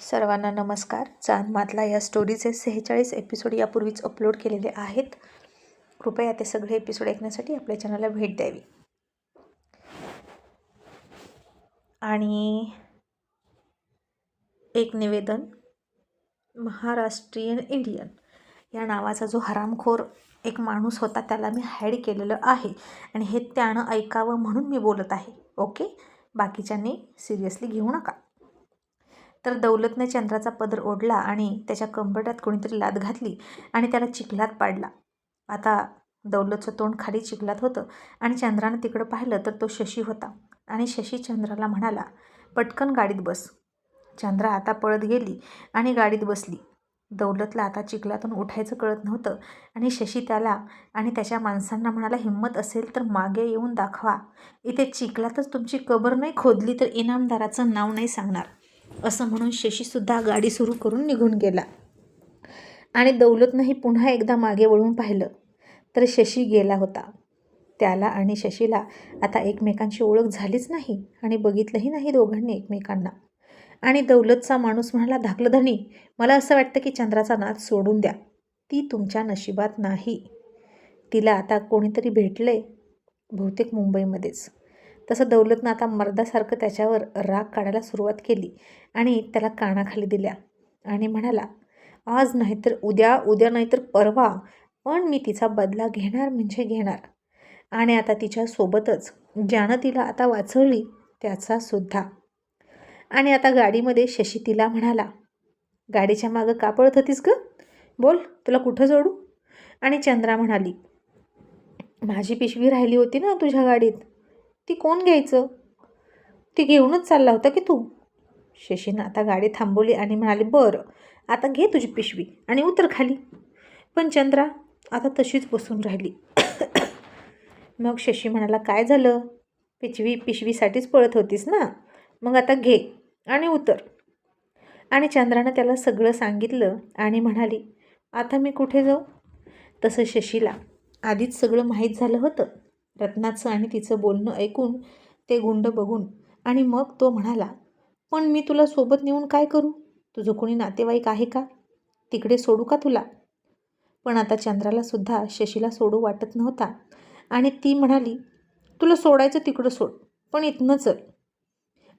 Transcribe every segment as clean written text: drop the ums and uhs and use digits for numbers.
सर्वांना नमस्कार. चांदमातला या स्टोरीचे 46 एपिसोड यापूर्वीच अपलोड केलेले आहेत. कृपया ते सगळे एपिसोड ऐकण्यासाठी आपल्या चॅनलला भेट द्यावी. आणि एक निवेदन, महाराष्ट्रीयन इंडियन या नावाचा जो हरामखोर एक माणूस होता त्याला मी हाईड केलेलं आहे आणि हे त्यानं ऐकावं म्हणून मी बोलत आहे. ओके, बाकीच्यांनी सिरियसली घेऊ नका. तर दौलतने चंद्राचा पदर ओढला आणि त्याच्या कंबरड्यात कोणीतरी लाथ घातली आणि त्याला चिखलात पाडला. आता दौलतचं तोंड खाली चिखलात होतं आणि चंद्रानं तिकडं पाहिलं तर तो शशी होता आणि शशी चंद्राला म्हणाला, पटकन गाडीत बस. चंद्रा आता पळत गेली आणि गाडीत बसली. दौलतला आता चिखलातून उठायचं कळत नव्हतं आणि शशी त्याला आणि त्याच्या माणसांना म्हणाला, हिंमत असेल तर मागे येऊन दाखवा. इथे चिखलातच तुमची कबर नाही खोदली तर इनामदाराचं नाव नाही सांगणार. असं म्हणून शशीसुद्धा गाडी सुरू करून निघून गेला आणि दौलतनंही पुन्हा एकदा मागे वळून पाहिलं तर शशी गेला होता. त्याला आणि शशीला आता एकमेकांची ओळख झालीच नाही आणि बघितलंही नाही दोघांनी एकमेकांना. आणि दौलतचा माणूस म्हणाला, धाकलं धनी, मला असं वाटतं की चंद्राचा नाद सोडून द्या. ती तुमच्या नशिबात नाही. तिला आता कोणीतरी भेटलंय, बहुतेक मुंबईमध्येच. तसं दौलतनं आता मर्दासारखं त्याच्यावर राग काढायला सुरुवात केली आणि त्याला कानाखाली दिल्या आणि म्हणाला, आज नाहीतर उद्या, उद्या नाहीतर परवा, पण मी तिचा बदला घेणार म्हणजे घेणार. आणि आता तिच्यासोबतच ज्यानं तिला आता वाचवली त्याचा सुद्धा. आणि आता गाडीमध्ये शशी तिला म्हणाला, गाडीच्या मागं का पळत होतीस ग? बोल, तुला कुठं जोडू? आणि चंद्रा म्हणाली, माझी पिशवी राहिली होती ना तुझ्या गाडीत, ती कोण घ्यायचं? ती घेऊनच चालला होता की तू? शशीनं आता गाडी थांबवली आणि म्हणाली, बरं, आता घे तुझी पिशवी आणि उतर खाली. पण चंद्रा आता तशीच बसून राहिली. मग शशी म्हणाला, काय झालं? पिशवीसाठीच पळत होतीस ना, मग आता घे आणि उतर. आणि चंद्रानं त्याला सगळं सांगितलं आणि म्हणाली, आता मी कुठे जाऊ? तसं शशीला आधीच सगळं माहीत झालं होतं. रत्नाचं आणि तिचं बोलणं ऐकून, ते गुंड बघून. आणि मग तो म्हणाला, पण मी तुला सोबत नेऊन काय करू? तुझं कोणी नातेवाईक आहे का? तिकडे सोडू का तुला? पण आता चंद्राला सुद्धा शशीला सोडू वाटत नव्हता आणि ती म्हणाली, तुला सोडायचं तिकडं सोड, पण इथनं चल.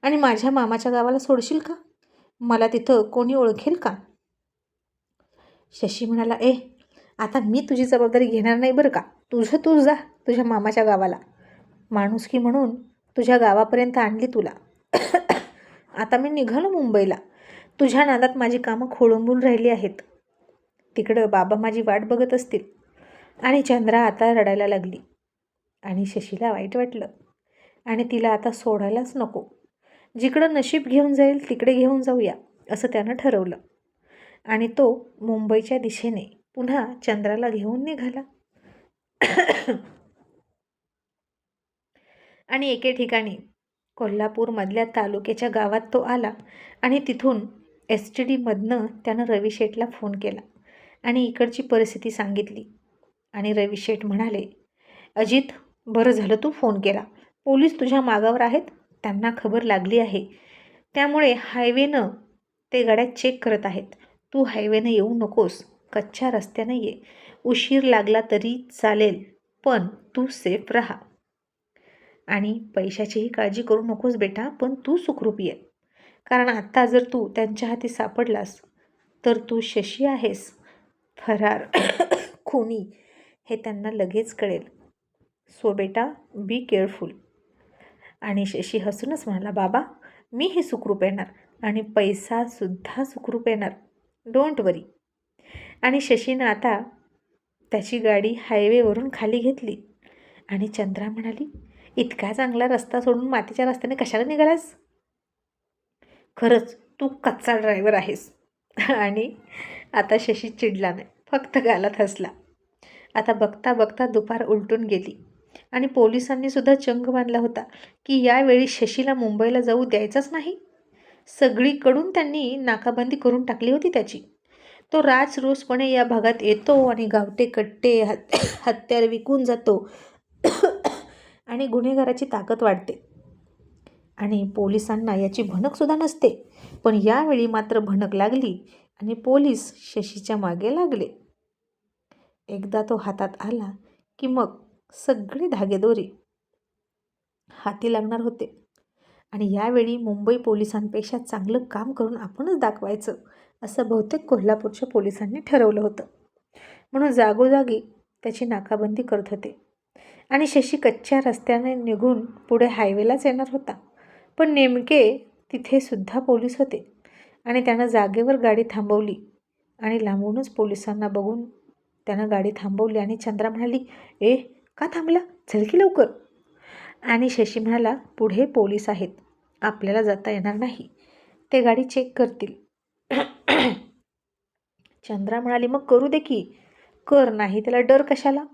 आणि माझ्या मामाच्या गावाला सोडशील का? मला तिथं कोणी ओळखेल का? शशी म्हणाला, आता मी तुझी जबाबदारी घेणार नाही बरं का. तुझं तू जा तुझ्या मामाच्या गावाला. माणुसकी म्हणून तुझ्या गावापर्यंत आणली तुला. आता मी निघालो मुंबईला. तुझ्या नादात माझी कामं खोळंबून राहिली आहेत. तिकडं बाबा माझी वाट बघत असतील. आणि चंद्रा आता रडायला लागली आणि शशीला वाईट वाटलं आणि तिला आता सोडायलाच नको. जिकडं नशीब घेऊन जाईल तिकडे घेऊन जाऊया असं त्यानं ठरवलं. आणि तो मुंबईच्या दिशेने पुन्हा चंद्राला घेऊन निघाला. आणि एके ठिकाणी कोल्हापूरमधल्या तालुक्याच्या गावात तो आला आणि तिथून STDमधनं त्यानं रवी शेठला फोन केला आणि इकडची परिस्थिती सांगितली. आणि रवी शेठ म्हणाले, अजित, बरं झालं तू फोन केला. पोलीस तुझ्या मागावर आहेत, त्यांना खबर लागली आहे. त्यामुळे हायवेनं ते गाड्या चेक करत आहेत. तू हायवेनं येऊ नकोस, कच्च्या रस्त्यानं ये. उशीर लागला तरी चालेल, पण तू सेफ राहा. आणि पैशाचीही काळजी करू नकोस बेटा, पण तू सुखरूप ये. कारण आत्ता जर तू त्यांच्या हाती सापडलास तर तू शशी आहेस, फरार खुनी, हे त्यांना लगेच कळेल. सो बेटा, बी केअरफुल. आणि शशी हसूनच म्हणाला, बाबा, मीही सुखरूप येणार आणि पैसासुद्धा सुखरूप येणार, डोंट वरी. आणि शशीनं आता त्याची गाडी हायवेवरून खाली घेतली आणि चंद्रा म्हणाली, इतका चांगला रस्ता सोडून मातीच्या रस्त्याने कशाला निघालास? खरंच तू कच्चा ड्रायव्हर आहेस. आणि आता शशी चिडला नाही, फक्त गालात हसला. आता बघता बघता दुपार उलटून गेली आणि पोलिसांनी सुद्धा चंग बांधला होता की यावेळी शशीला मुंबईला जाऊ द्यायचाच नाही. सगळीकडून त्यांनी नाकाबंदी करून टाकली होती त्याची. तो राजरोसपणे या भागात येतो आणि गावटे कट्टे हत्यार विकून जातो आणि गुन्हेगाराची ताकद वाढते. आणि पोलिसांना याची भनकसुद्धा नसते. पण यावेळी मात्र भनक लागली आणि पोलीस शशीच्या मागे लागले. एकदा तो हातात आला की मग सगळे धागेदोरे हाती लागणार होते. आणि यावेळी मुंबई पोलिसांपेक्षा चांगलं काम करून आपणच दाखवायचं असं बहुतेक कोल्हापूरच्या पोलिसांनी ठरवलं होतं. म्हणून जागोजागी त्याची नाकाबंदी करत होते. आणि शशी कच्च्या रस्त्याने निघून पुढे हायवेलाच येणार होता. पण नेमके तिथे सुद्धा पोलीस होते आणि त्यानं जागेवर गाडी थांबवली आणि लांबूनच पोलिसांना बघून त्यानं गाडी थांबवली. आणि चंद्रा म्हणाली, ए का थांबला, चल की लवकर. आणि शशी म्हणाला, पुढे पोलीस आहेत, आपल्याला जाता येणार नाही, ते गाडी चेक करतील. चंद्रा म्हणाली, मग करू दे की, कर, नाही त्याला डर कशाला.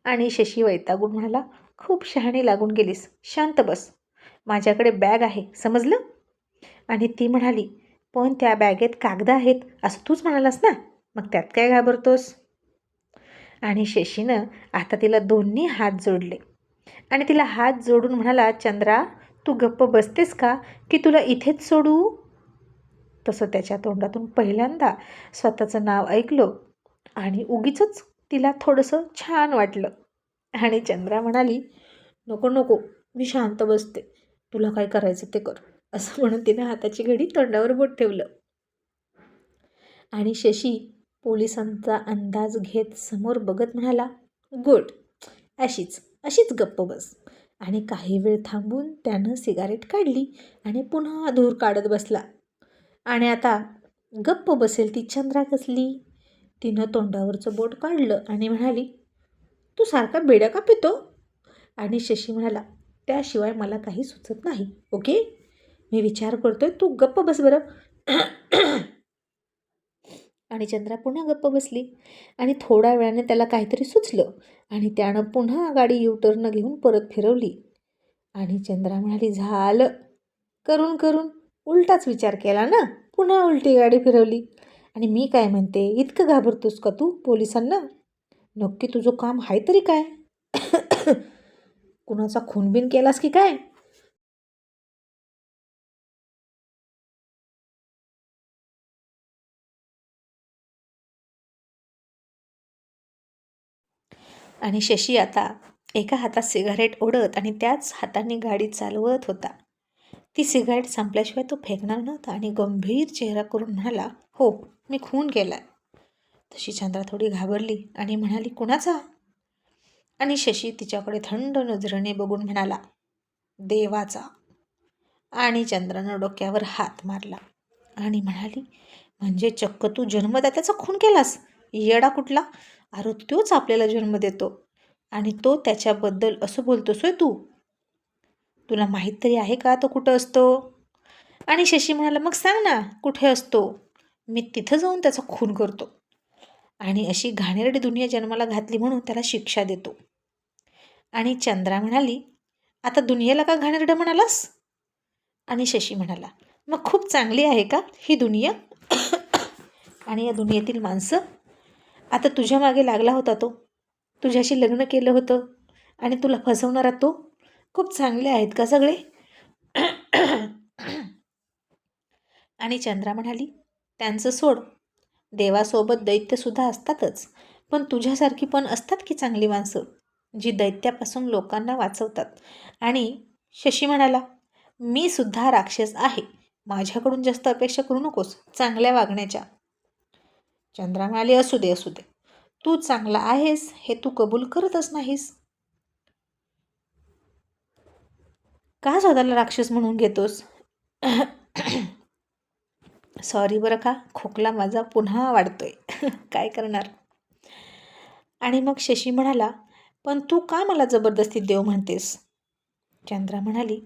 आणि शशी वैतागून म्हणाला, खूप शहाणी लागून गेलीस, शांत बस, माझ्याकडे बॅग आहे, समजलं. आणि ती म्हणाली, पण त्या बॅगेत कागद आहेत असं तूच म्हणालास ना, मग त्यात काय घाबरतोस. आणि शशीनं आता तिला दोन्ही हात जोडले आणि तिला हात जोडून म्हणाला, चंद्रा तू गप्प बसतेस का की तुला इथेच सोडू. तसं त्याच्या तोंडातून पहिल्यांदा स्वतःचं नाव ऐकलं आणि उगीचच तिला थोडंसं छान वाटलं. आणि चंद्रा म्हणाली, नको नको, मी शांत बसते, तुला काय करायचं ते कर, असं म्हणून तिने हाताची घडी तोंडावर बोट ठेवलं. आणि शशी पोलिसांचा अंदाज घेत समोर बघत म्हणाला, गुड, अशीच गप्प बस. आणि काही वेळ थांबून त्यानं सिगारेट काढली आणि पुन्हा धूर काढत बसला. आणि आता गप्प बसेल ती चंद्रा कसली. तिनं तोंडावरचं बोट काढलं आणि म्हणाली, तू सारखा बेड्या का पितो. आणि शशी म्हणाला, त्याशिवाय मला काही सुचत नाही, ओके, मी विचार करतोय, तू गप्प बस बरं. आणि चंद्रा पुन्हा गप्प बसली. आणि थोड्या वेळाने त्याला काहीतरी सुचलं आणि त्यानं पुन्हा गाडी युटर्न घेऊन परत फिरवली. आणि चंद्रा म्हणाली, झालं, करून करून उलटाच विचार केला ना, पुन्हा उलटी गाडी फिरवली. आणि मी काय म्हणते, इतकं घाबरतोस का तू पोलिसांना, नक्की तुझं काम आहे तरी काय. कुणाचा खूनबिन केलास की काय. आणि शशी आता एका हातात सिगारेट ओढत आणि त्याच हाताने गाडी चालवत होता. ती सिगारेट संपल्याशिवाय तो फेकणार नव्हता. आणि गंभीर चेहरा करून म्हणाला, हो, मी खून केला. तशी चंद्रा थोडी घाबरली आणि म्हणाली, कुणाचा. आणि शशी तिच्याकडे थंड नजरेने बघून म्हणाला, देवाचा. आणि चंद्रानं डोक्यावर हात मारला आणि म्हणाली, म्हणजे चक्क तू जन्मदात्याचा खून केलास, येडा कुठला. अरे तोच आपल्याला जन्म देतो आणि तो त्याच्याबद्दल असं बोलतोस होय तू. तुला माहीत तरी आहे का तो कुठं असतो. आणि शशी म्हणाला, मग सांग ना कुठे असतो, मी तिथं जाऊन त्याचा खून करतो आणि अशी घाणेरडी दुनिया जन्माला घातली म्हणून त्याला शिक्षा देतो. आणि चंद्रा म्हणाली, आता दुनियेला का घाणेरडं म्हणालास. आणि शशी म्हणाला, मग खूप चांगली आहे का ही दुनिया. आणि या दुनियेतील माणसं. आता तुझ्या मागे लागला होता तो, तुझ्याशी लग्न केलं होतं आणि तुला फसवणारा तो, खूप चांगले आहेत का सगळे. आणि चंद्रा म्हणाली, त्यांचं सोड, देवासोबत दैत्यसुद्धा असतातच, पण तुझ्यासारखी पण असतात की चांगली माणसं जी दैत्यापासून लोकांना वाचवतात. आणि शशी म्हणाला, मी सुद्धा राक्षस आहे, माझ्याकडून जास्त अपेक्षा करू नकोस चांगल्या वागण्याच्या. चंद्रा म्हणाली, असू दे, तू चांगला आहेस हे तू कबूल करतच नाहीस, का स्वतःला राक्षस म्हणून घेतोस. सॉरी बरं का, खोकला माझा पुन्हा वाढतोय. काय करणार. आणि मग शशी म्हणाला, पण तू का मला जबरदस्ती देव म्हणतेस. चंद्रा म्हणाली,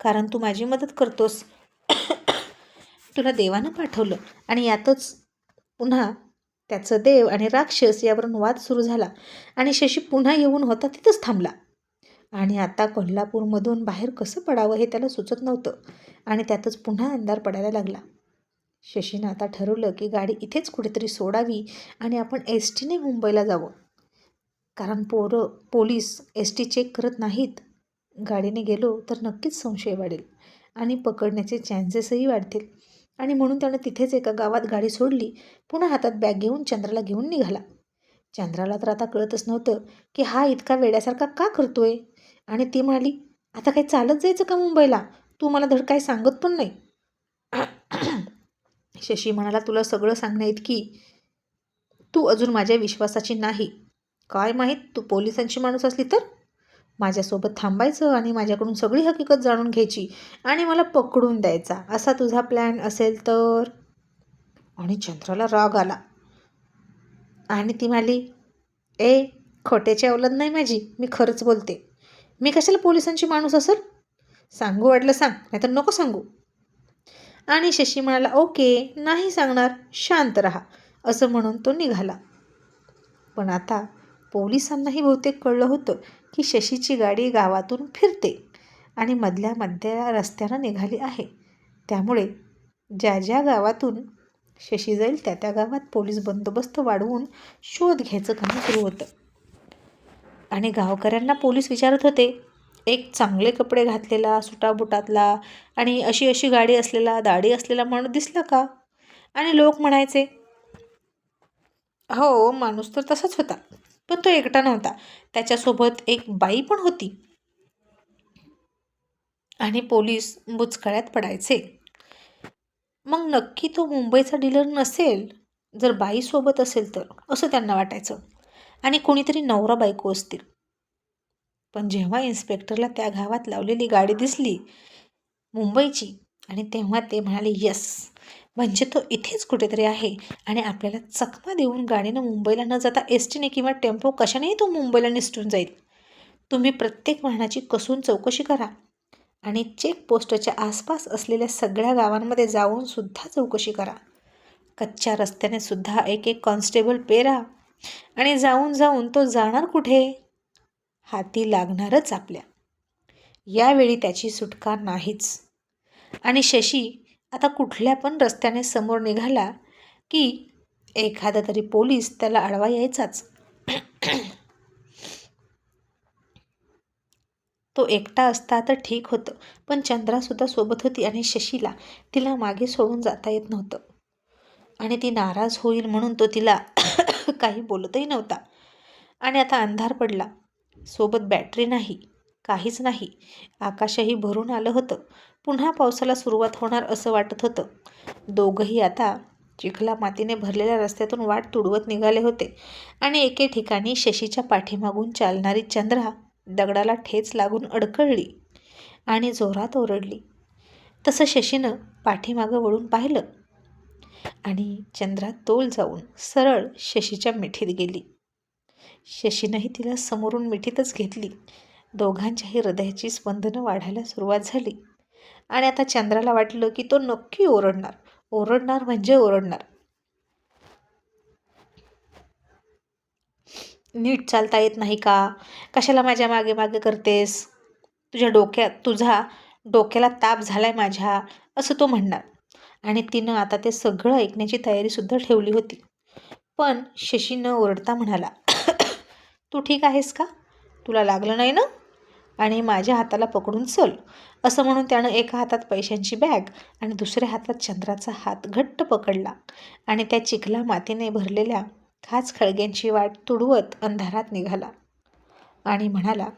कारण तू माझी मदत करतोस. तुला देवानं पाठवलं. आणि यातच पुन्हा त्याचं देव आणि राक्षस यावरून वाद सुरू झाला. आणि शशी पुन्हा येऊन होता तिथंच थांबला. आणि आता कोल्हापूरमधून बाहेर कसं पडावं हे त्याला सुचत नव्हतं. आणि त्यातच पुन्हा अंधार पडायला लागला. शशीनं आता ठरवलं की गाडी इथेच कुठेतरी सोडावी आणि आपण एस टीने मुंबईला जावं, कारण पोलीस एस टी चेक करत नाहीत. गाडीने गेलो तर नक्कीच संशय वाढेल आणि पकडण्याचे चान्सेसही वाढतील. आणि म्हणून त्यानं तिथेच एका गावात गाडी सोडली. पुन्हा हातात बॅग घेऊन चंद्राला घेऊन निघाला. चंद्राला तर आता कळतच नव्हतं की हा इतका वेड्यासारखा का करतोय. आणि ती म्हणाली, आता काही चालत जायचं का मुंबईला? तू मला धड काही सांगत पण नाही. शशी म्हणाला, तुला सगळं सांगण्याइतकी तू अजून माझ्या विश्वासाची नाही. काय माहीत तू पोलिसांची माणूस असली तर? माझ्यासोबत थांबायचं आणि माझ्याकडून सगळी हकीकत जाणून घ्यायची आणि मला पकडून द्यायचा, असा तुझा प्लॅन असेल तर? आणि चंद्राला राग आला आणि ती म्हणाली, ए, खोट्याची अवलाद नाही माझी, मी खरंच बोलते. मी कशाला पोलिसांची माणूस असेल? सांगू वाटलं सांग, नाहीतर नको सांगू. आणि शशी म्हणाला, ओके, नाही सांगणार, शांत राहा, असं म्हणून तो निघाला. पण आता पोलिसांनाही बहुतेक कळलं होतं की शशीची गाडी गावातून फिरते आणि मधल्या रस्त्यानं निघाली आहे. त्यामुळे ज्या ज्या गावातून शशी जाईल त्या त्या गावात पोलीस बंदोबस्त वाढवून शोध घ्यायचं काम सुरू होतं. आणि गावकऱ्यांना पोलीस विचारत होते, एक चांगले कपडे घातलेला, सुटाबुटातला आणि अशी अशी गाडी असलेला, दाढी असलेला माणूस दिसला का? आणि लोक म्हणायचे, हो, माणूस तर तसाच होता, पण तो एकटा नव्हता, त्याच्यासोबत एक बाई पण होती. आणि पोलीस बुचकळ्यात पडायचे. मग नक्की तो मुंबईचा डीलर नसेल, जर बाई सोबत असेल तर, असं त्यांना वाटायचं. आणि कोणीतरी नवरा बायको असतील. पण जेव्हा इन्स्पेक्टरला त्या गावात लावलेली गाडी दिसली मुंबईची, आणि तेव्हा ते म्हणाले, यस, म्हणजे तो इथेच कुठेतरी आहे आणि आपल्याला चकमा देऊन गाडीनं मुंबईला न जाता एस टीने किंवा टेम्पो कशानेही तो मुंबईला निसटून जाईल. तुम्ही प्रत्येक वाहनाची कसून चौकशी करा आणि चेकपोस्टच्या आसपास असलेल्या सगळ्या गावांमध्ये जाऊन सुद्धा चौकशी करा. कच्च्या रस्त्याने सुद्धा एक एक कॉन्स्टेबल पेरा आणि जाऊन जाऊन तो जाणार कुठे? हाती लागणारच आपल्या. यावेळी त्याची सुटका नाहीच. आणि शशी आता कुठल्या पण रस्त्याने समोर निघाला की एखादा तरी पोलीस त्याला अडवा यायचाच. तो एकटा असता तर ठीक होतं, पण चंद्रासुद्धा सोबत होती आणि शशीला तिला मागे सोडून जाता येत नव्हतं. आणि ती नाराज होईल म्हणून तो तिला काही बोलतही नव्हता. आणि आता अंधार पडला, सोबत बॅटरी नाही, काहीच नाही. आकाशही भरून आलं होतं. पुन्हा पावसाला सुरुवात होणार असं वाटत होतं. दोघंही आता चिखला मातीने भरलेल्या रस्त्यातून वाट तुडवत निघाले होते. आणि एके ठिकाणी शशीच्या पाठीमागून चालणारी चंद्रा दगडाला ठेच लागून अडखळली आणि जोरात ओरडली. तसं शशीनं पाठीमागं वळून पाहिलं आणि चंद्रा तोल जाऊन सरळ शशीच्या मिठीत गेली. शशीनंही तिला समोरून मिठीतच घेतली. दोघांच्याही हृदयाची स्पंदनं वाढायला सुरुवात झाली. आणि आता चंद्राला वाटलं की तो नक्की ओरडणार, ओरडणार म्हणजे ओरडणार. नीट चालता येत नाही का? कशाला माझ्या मागे मागे करतेस? तुझा डोक्याला ताप झालाय माझ्या, असं तो म्हणणार. आणि तिनं आता ते सगळं ऐकण्याची तयारीसुद्धा ठेवली होती. पण शशी न ओरडता म्हणाला, तू ठीक आहेस का? तुला लागलं नाही ना? आणि माझ्या हाताला पकडून चल. असं म्हणून त्यानं एका हातात पैशांची बॅग आणि दुसऱ्या हातात चंद्राचा हात घट्ट पकडला आणि त्या चिखला मातीने भरलेल्या खाच खळग्यांची वाट तुडवत अंधारात निघाला. आणि म्हणाला,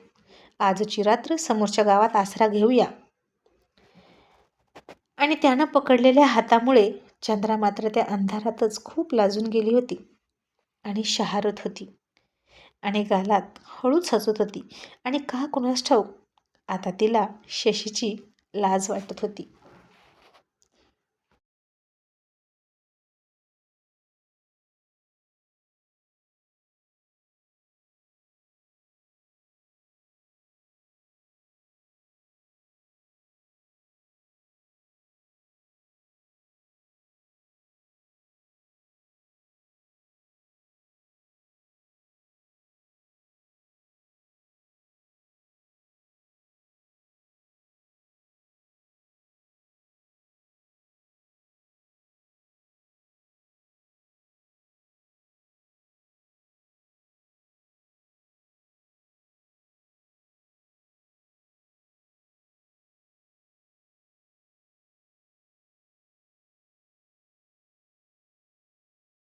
आजची रात्र समोरच्या गावात आसरा घेऊया. आणि त्यानं पकडलेल्या हातामुळे चंद्रा मात्र त्या अंधारातच खूप लाजून गेली होती आणि शहारत होती आणि गालात हळूच हसत होती. आणि का कुणास ठाऊक आता तिला शशीची लाज वाटत होती.